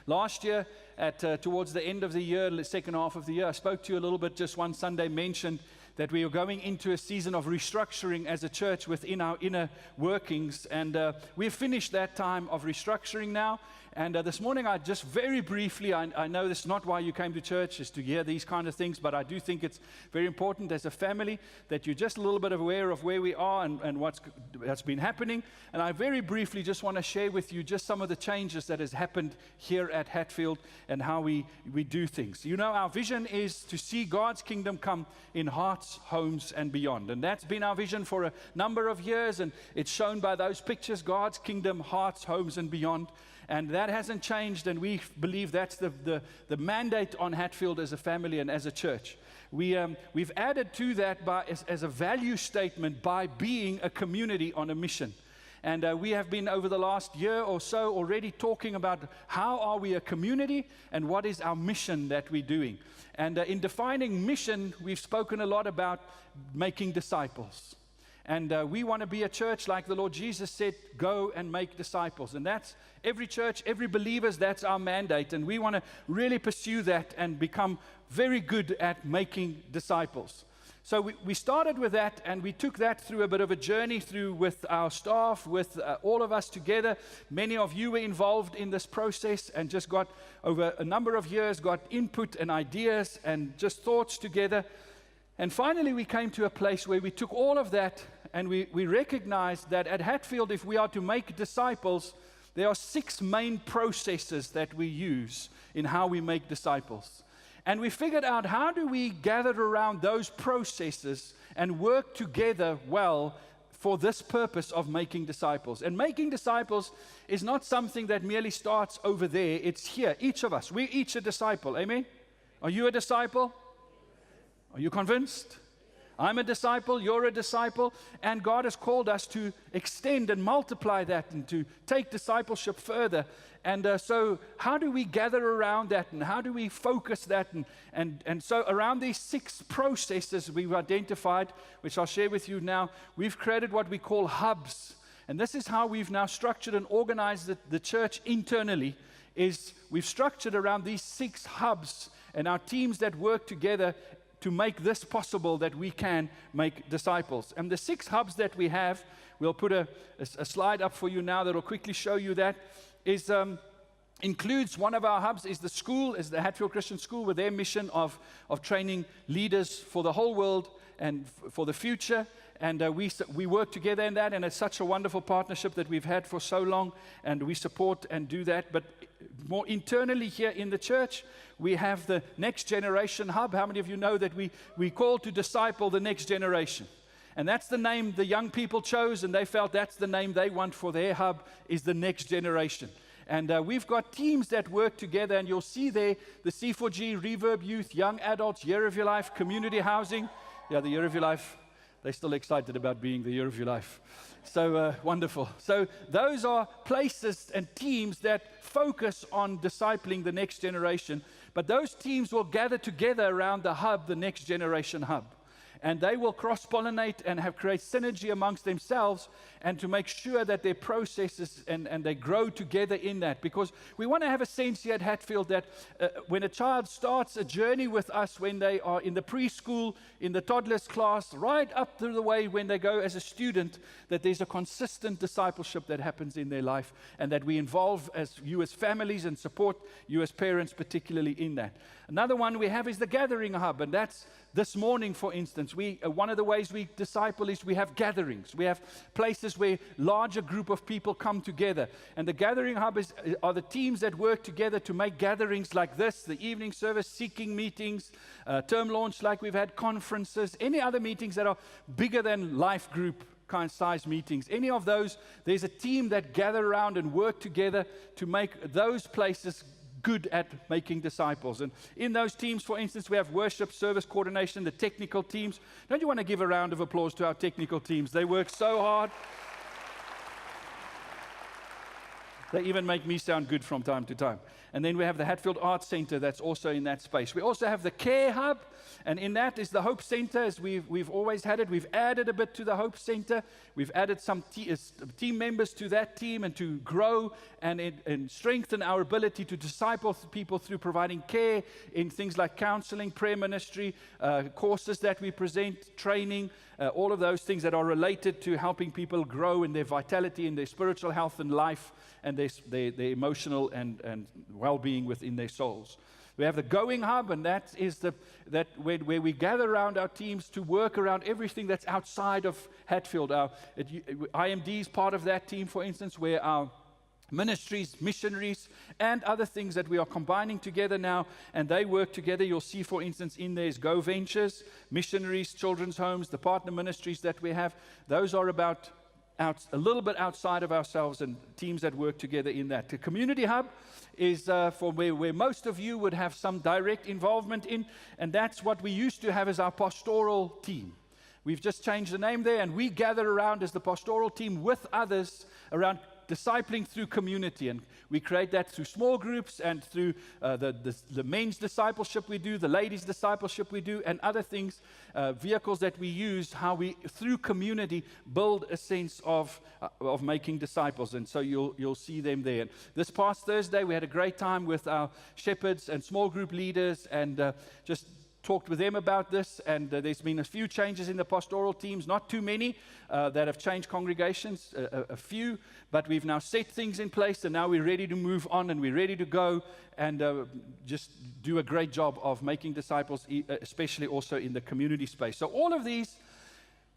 Last year, towards the end of the year, the second half of the year, I spoke to you a little bit just one Sunday, mentioned that we are going into a season of restructuring as a church within our inner workings. And we've finished that time of restructuring now. And this morning, I just very briefly, I know this is not why you came to church, is to hear these kind of things, but I do think it's very important as a family that you're just a little bit aware of where we are and what's been happening. And I very briefly just want to share with you just some of the changes that has happened here at Hatfield and how we do things. You know, our vision is to see God's kingdom come in hearts, homes, and beyond. And that's been our vision for a number of years, and it's shown by those pictures, God's kingdom, hearts, homes, and beyond. And that hasn't changed, and we believe that's the mandate on Hatfield as a family and as a church. We've added to that as a value statement by being a community on a mission. And we have been over the last year or so already talking about how are we a community and what is our mission that we're doing. And in defining mission, we've spoken a lot about making disciples. And we want to be a church like the Lord Jesus said, go and make disciples. And that's every church, every believer's, that's our mandate. And we want to really pursue that and become very good at making disciples. So we started with that, and we took that through a bit of a journey through with our staff, with all of us together. Many of you were involved in this process and just got, over a number of years, got input and ideas and just thoughts together. And finally, we came to a place where we took all of that and we recognized that at Hatfield, if we are to make disciples, there are 6 main processes that we use in how we make disciples. And we figured out, how do we gather around those processes and work together well for this purpose of making disciples. And making disciples is not something that merely starts over there. It's here, each of us. We're each a disciple. Amen? Are you a disciple? Are you convinced? I'm a disciple, you're a disciple, and God has called us to extend and multiply that and to take discipleship further. And so how do we gather around that, and how do we focus that? And so around these 6 processes we've identified, which I'll share with you now, we've created what we call hubs. And this is how we've now structured and organized the church internally, is we've structured around these 6 hubs and our teams that work together to make this possible, that we can make disciples. And the 6 hubs that we have, we'll put a slide up for you now that will quickly show you that, is includes one of our hubs is the school, is the Hatfield Christian School, with their mission of training leaders for the whole world and for the future. And we work together in that, and it's such a wonderful partnership that we've had for so long, and we support and do that. But more internally here in the church, we have the Next Generation Hub. How many of you know that we call to disciple the next generation? And that's the name the young people chose, and they felt that's the name they want for their hub, is the next generation. And we've got teams that work together, and you'll see there the C4G, Reverb Youth, Young Adults, Year of Your Life, Community Housing. Yeah, the Year of Your Life, they're still excited about being the Year of Your Life. So wonderful. So those are places and teams that focus on discipling the next generation. But those teams will gather together around the hub, the Next Generation Hub. And they will cross-pollinate and create synergy amongst themselves, and to make sure that their processes and they grow together in that. Because we want to have a sense here at Hatfield that when a child starts a journey with us, when they are in the preschool, in the toddlers class, right up to the way when they go as a student, that there's a consistent discipleship that happens in their life, and that we involve you as families and support you as parents particularly in that. Another one we have is the Gathering Hub, and that's this morning, for instance. One of the ways we disciple is we have gatherings. We have places where larger group of people come together. And the Gathering Hub are the teams that work together to make gatherings like this, the evening service, seeking meetings, term launch like we've had, conferences, any other meetings that are bigger than life group kind of size meetings. Any of those, there's a team that gather around and work together to make those places good at making disciples. And in those teams, for instance, we have worship, service coordination, the technical teams. Don't you want to give a round of applause to our technical teams? They work so hard. They even make me sound good from time to time. And then we have the Hatfield Arts Center that's also in that space. We also have the Care Hub, and in that is the Hope Center, as we've always had it. We've added a bit to the Hope Center. We've added some team members to that team, and to grow and strengthen our ability to disciple people through providing care in things like counseling, prayer ministry, courses that we present, training, all of those things that are related to helping people grow in their vitality, in their spiritual health and life, and their emotional and well-being within their souls. We have the Going Hub, and that is where we gather around our teams to work around everything that's outside of Hatfield. IMD is part of that team, for instance, where our ministries, missionaries, and other things that we are combining together now, and they work together. You'll see, for instance, in there is Go Ventures, missionaries, children's homes, the partner ministries that we have. Those are about a little bit outside of ourselves, and teams that work together in that. The Community Hub is for where most of you would have some direct involvement in, and that's what we used to have as our pastoral team. We've just changed the name there, and we gather around as the pastoral team with others around discipling through community, and we create that through small groups and through the men's discipleship we do, the ladies' discipleship we do, and other things, vehicles that we use, how we, through community, build a sense of making disciples, and so you'll see them there. And this past Thursday, we had a great time with our shepherds and small group leaders, and just talked with them about this, and there's been a few changes in the pastoral teams, not too many that have changed congregations, a few, but we've now set things in place, and now we're ready to move on, and we're ready to go and just do a great job of making disciples, especially also in the community space. So all of these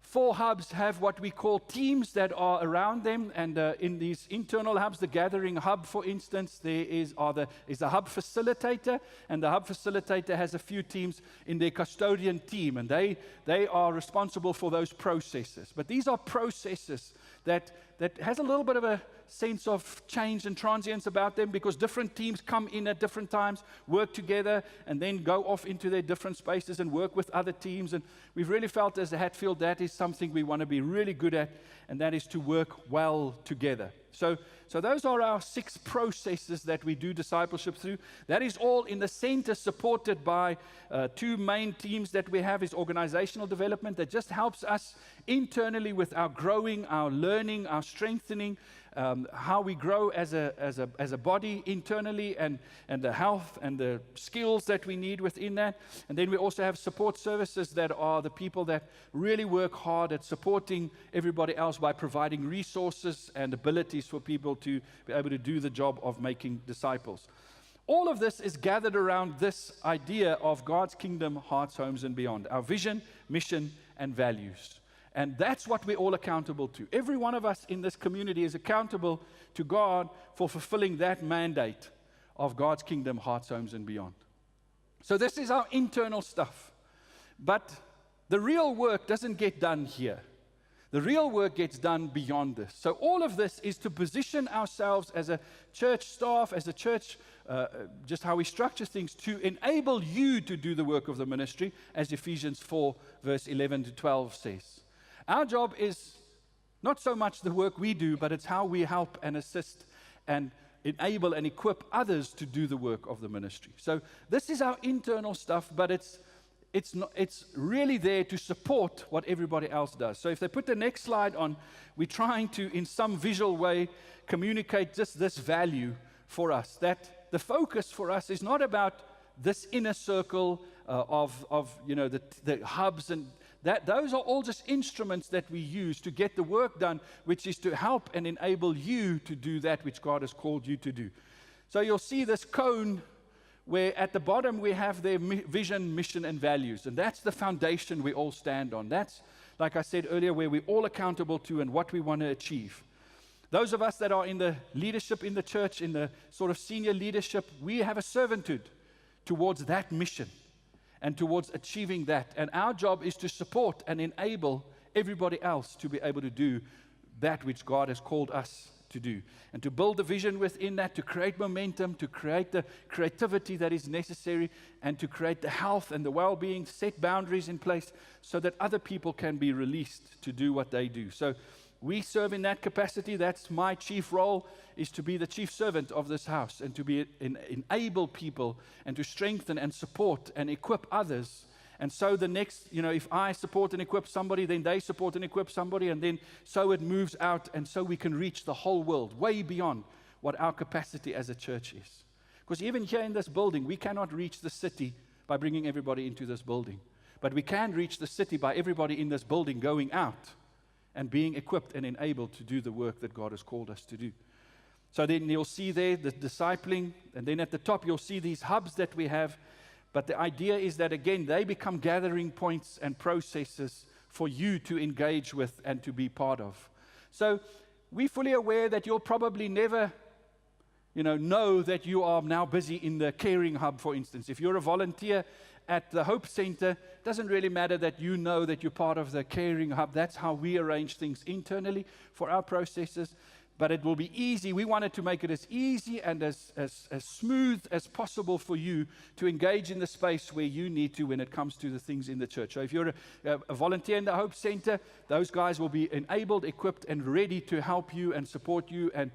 4 hubs have what we call teams that are around them, and in these internal hubs, the Gathering Hub, for instance, there is a hub facilitator, and the hub facilitator has a few teams in their custodian team, and they are responsible for those processes. But these are processes that has a little bit of a sense of change and transience about them, because different teams come in at different times, work together, and then go off into their different spaces and work with other teams. And we've really felt as a Hatfield that is something we want to be really good at, and that is to work well together. So those are our 6 processes that we do discipleship through. That is all in the center, supported by 2 main teams that we have. Is organizational development, that just helps us internally with our growing, our learning, our strengthening, how we grow as a body internally, and the health and the skills that we need within that. And then we also have support services that are the people that really work hard at supporting everybody else by providing resources and abilities for people to be able to do the job of making disciples. All of this is gathered around this idea of God's kingdom, hearts, homes, and beyond. Our vision, mission, and values. And that's what we're all accountable to. Every one of us in this community is accountable to God for fulfilling that mandate of God's kingdom, hearts, homes, and beyond. So this is our internal stuff. But the real work doesn't get done here. The real work gets done beyond this. So all of this is to position ourselves as a church staff, as a church, just how we structure things, to enable you to do the work of the ministry, as Ephesians 4, verse 11 to 12 says. Our job is not so much the work we do, but it's how we help and assist and enable and equip others to do the work of the ministry. So this is our internal stuff, but it's really there to support what everybody else does. So if they put the next slide on, we're trying to, in some visual way, communicate just this value for us, that the focus for us is not about this inner circle of the hubs, and that those are all just instruments that we use to get the work done, which is to help and enable you to do that which God has called you to do. So you'll see this cone where at the bottom we have their vision, mission, and values. And that's the foundation we all stand on. That's, like I said earlier, where we're all accountable to and what we want to achieve. Those of us that are in the leadership in the church, in the sort of senior leadership, we have a servanthood towards that mission and towards achieving that. And our job is to support and enable everybody else to be able to do that which God has called us to do. And to build the vision within that, to create momentum, to create the creativity that is necessary, and to create the health and the well-being, set boundaries in place so that other people can be released to do what they do. So we serve in that capacity. That's my chief role, is to be the chief servant of this house and to enable people and to strengthen and support and equip others. And so the next, if I support and equip somebody, then they support and equip somebody, and then so it moves out, and so we can reach the whole world, way beyond what our capacity as a church is. Because even here in this building, we cannot reach the city by bringing everybody into this building. But we can reach the city by everybody in this building going out and being equipped and enabled to do the work that God has called us to do. So then you'll see there the discipling, and then at the top you'll see these hubs that we have. But the idea is that, again, they become gathering points and processes for you to engage with and to be part of. So we're fully aware that you'll probably never know that you are now busy in the caring hub, for instance. If you're a volunteer at the Hope Center, it doesn't really matter that you know that you're part of the caring hub. That's how we arrange things internally for our processes. But it will be easy. We wanted to make it as easy and as smooth as possible for you to engage in the space where you need to when it comes to the things in the church. So if you're a volunteer in the Hope Center, those guys will be enabled, equipped, and ready to help you and support you and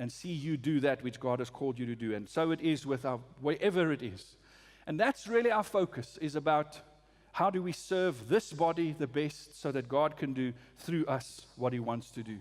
see you do that which God has called you to do. And so it is with wherever it is. And that's really our focus, is about how do we serve this body the best so that God can do through us what He wants to do.